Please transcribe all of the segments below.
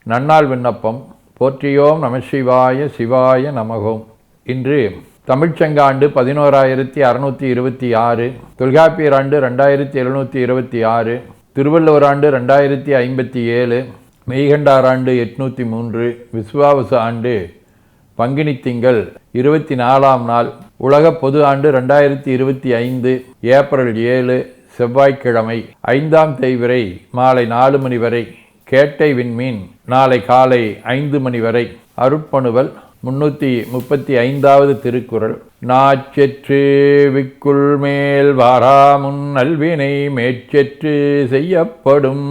நன்னாள் விண்ணப்பம். போற்றியோம் நம சிவாய சிவாய நமகோம். இன்று தமிழ்ச்சங்காண்டு 11626, தொல்காப்பியர் ஆண்டு 2726, திருவள்ளுவர் ஆண்டு 2057, மெய்கண்டார் ஆண்டு 803, விசுவாவசு ஆண்டு பங்குனி திங்கள் 24ஆம் நாள், உலக பொது ஆண்டு 2025, ஏப்ரல் 7, செவ்வாய்க்கிழமை, 5ஆம் தேய்பிறை மாலை 4 மணி வரை, கேட்டை விண்மீன் நாளை காலை 5 மணி வரை. அருட்பணுவல் 335வது திருக்குறள். நாச்செற்று விக்குள் மேல் வாராமுன் நல்வினை மேற்செற்று செய்யப்படும்.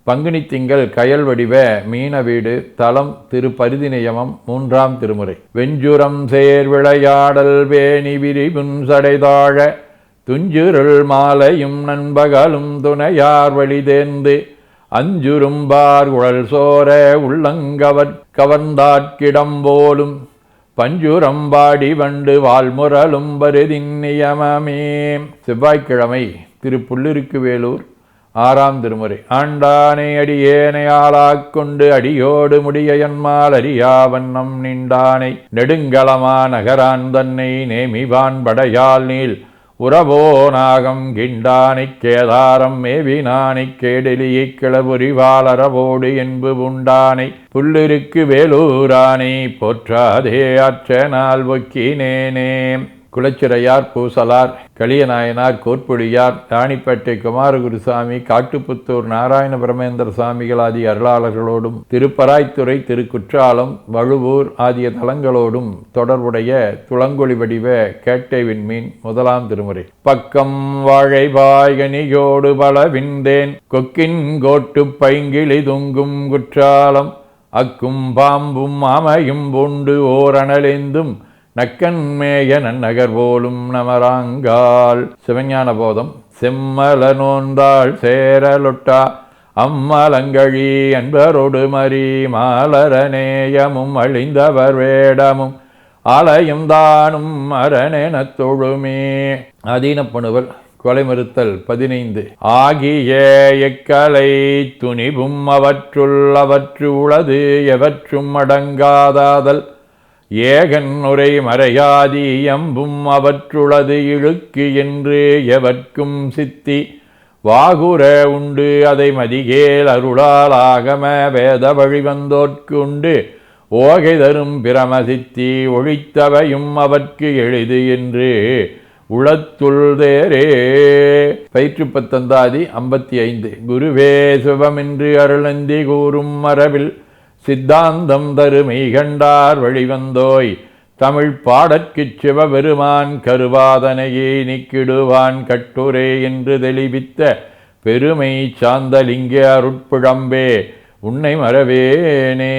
பங்குனி திங்கள் கயல் வடிவ மீன வீடு. தலம் திருப்பரிதிநியமம். 3ஆம் திருமுறை. வெஞ்சுரம் சேர் விளையாடல் வேணி விரிவுன் சடைதாழ துஞ்சுருள் மாலையும் நண்பகலும் துணையார் வழிதேர்ந்து அஞ்சுரும்பார் குழல் சோர உள்ளங்கவர் கவர்ந்தாட்கிடம்போலும் பஞ்சுரம்பாடி வண்டு வாழ்முரலும் பருதின் நியமமே. செவ்வாய்க்கிழமை. திரு புல்லிருக்கு வேலூர். 6ஆம் திருமுறை. ஆண்டானை அடியேனை ஆளாக்கொண்டு அடியோடு முடியன்மால் அறியா வண்ணம் நின்றானை நெடுங்களமா நகரான் தன்னை நேமிவான் படையால் நீள் உறவோ நாகம் கிண்டானைக் கேதாரம் மேவினானைக் கேடெலியைக் கிளபுரிவாளரவோடு என்பு உண்டானை புல்லிருக்கு வேலூரானை போற்றாதே அற்றனால் ஒக்கினேனே. குலச்சிறையார் பூசலார், களியநாயனார், கோற்பொழியார், ராணிப்பேட்டை குமாரகுருசாமி, காட்டுப்புத்தூர் நாராயண பிரமேந்திர சாமிகள் ஆகிய அருளாளர்களோடும் திருப்பராய்த்துறை, திருக்குற்றாலம், வழுவூர் ஆகிய தலங்களோடும் தொடர்புடைய துளங்கொளி வடிவ கேட்டை விண்மீன். 1ஆம் திருமுறை. பக்கம் வாழைபாய்கனியோடு பலவிந்தேன் கொக்கின் கோட்டு பைங்கிளி துங்கும் குற்றாலம் அக்கும் பாம்பும் ஆமையும் பூண்டு ஓரணலேந்தும் நக்கன்மேய நன்னகர் போலும் நமராங்கால். சிவஞான போதம். செம்மல நோந்தாள் சேரலொட்டா அம்மலங்கழி அன்பரோடு மறி மாலரநேயமும் அழிந்தவர் வேடமும் ஆலயம் தானும் அரணெனத் தொழுமே. அதீனப்பணுவல். கொலை மறுத்தல் 15. ஆகிய எக்கலை துணிவும் அவற்றுள் அவற்று உளது எவற்றும் அடங்காதாதல் ஏகன் உரை மறையாதி எம்பும் அவற்றுளது இழுக்கு என்று எவர்க்கும் சித்தி வாகுர உண்டு அதை மதிகேல் அருளால் ஆகம வேத வழிவந்தோர்க்கு உண்டு ஓகை தரும் பிரமசித்தி ஒழித்தவையும் அவர்க்கு எளிது என்று உளத்துள் தேரே. பயிற்று பத்தந்தாதி 55. குருவே சிவமென்று அருளந்தி கூறும் மரபில் சித்தாந்தம் தருமை கண்டார் வழிவந்தோய் தமிழ் பாடற்குச் சிவபெருமான் கருவாதனையே நீக்கிடுவான் கட்டுரை என்று தெளிவித்த பெருமை சாந்தலிங்க அருட்பிழம்பே உன்னை மறவேனே.